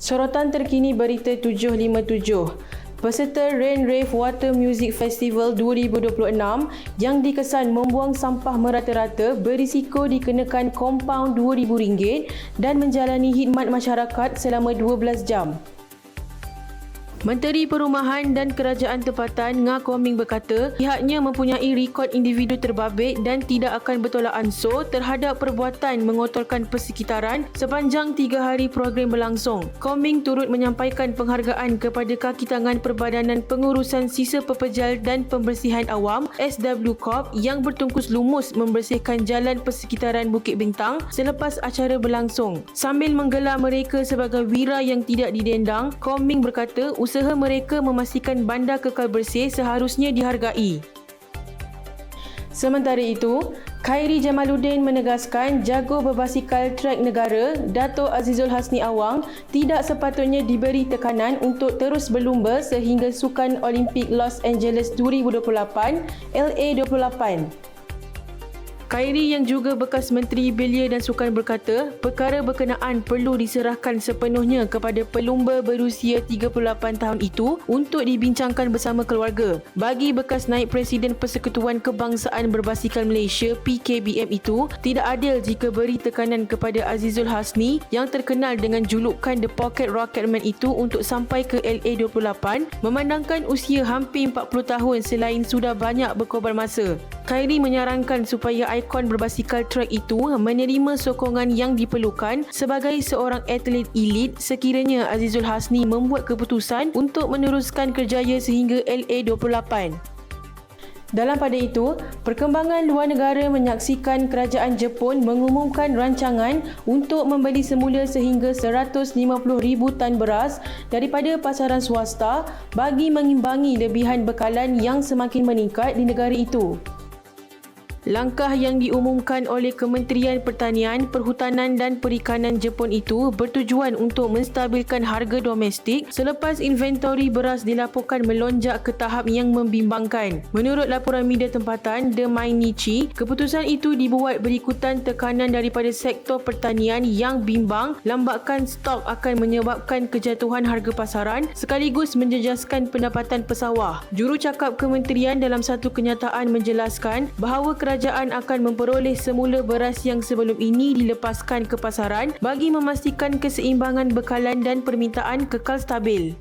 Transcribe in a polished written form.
Sorotan terkini Berita 757. Peserta Rain Rave Water Music Festival 2026 yang dikesan membuang sampah merata-rata berisiko dikenakan kompaun RM2,000 dan menjalani khidmat masyarakat selama 12 jam. Menteri Perumahan dan Kerajaan Tempatan Ngah Koming berkata pihaknya mempunyai rekod individu terbabit dan tidak akan bertolak ansur terhadap perbuatan mengotorkan persekitaran sepanjang 3 hari program berlangsung. Koming turut menyampaikan penghargaan kepada kaki tangan Perbadanan Pengurusan Sisa Pepejal dan Pembersihan Awam SW Corp yang bertungkus lumus membersihkan jalan persekitaran Bukit Bintang selepas acara berlangsung. Sambil menggelar mereka sebagai wira yang tidak didendang, Koming berkata usaha mereka memastikan bandar kekal bersih seharusnya dihargai. Sementara itu, Khairi Jamaluddin menegaskan jago berbasikal trek negara, Dato' Azizul Hasni Awang, tidak sepatutnya diberi tekanan untuk terus berlumba sehingga Sukan Olimpik Los Angeles 2028 LA28. Khairi yang juga bekas Menteri Belia dan Sukan berkata, perkara berkenaan perlu diserahkan sepenuhnya kepada pelumba berusia 38 tahun itu untuk dibincangkan bersama keluarga. Bagi bekas Naib Presiden Persekutuan Kebangsaan Berbasikal Malaysia PKBM itu, tidak adil jika beri tekanan kepada Azizul Hasni yang terkenal dengan julukan The Pocket Rocketman itu untuk sampai ke LA28 memandangkan usia hampir 40 tahun selain sudah banyak berkorban masa. Khairi menyarankan supaya ikon berbasikal trek itu menerima sokongan yang diperlukan sebagai seorang atlet elit sekiranya Azizul Hasni membuat keputusan untuk meneruskan kerjaya sehingga LA28. Dalam pada itu, perkembangan luar negara menyaksikan kerajaan Jepun mengumumkan rancangan untuk membeli semula sehingga 150,000 tan beras daripada pasaran swasta bagi mengimbangi lebihan bekalan yang semakin meningkat di negara itu. Langkah yang diumumkan oleh Kementerian Pertanian, Perhutanan dan Perikanan Jepun itu bertujuan untuk menstabilkan harga domestik selepas inventori beras dilaporkan melonjak ke tahap yang membimbangkan. Menurut laporan media tempatan The Mainichi, keputusan itu dibuat berikutan tekanan daripada sektor pertanian yang bimbang lambakan stok akan menyebabkan kejatuhan harga pasaran sekaligus menjejaskan pendapatan pesawah. Jurucakap kementerian dalam satu kenyataan menjelaskan bahawa kerajaan akan memperoleh semula beras yang sebelum ini dilepaskan ke pasaran bagi memastikan keseimbangan bekalan dan permintaan kekal stabil.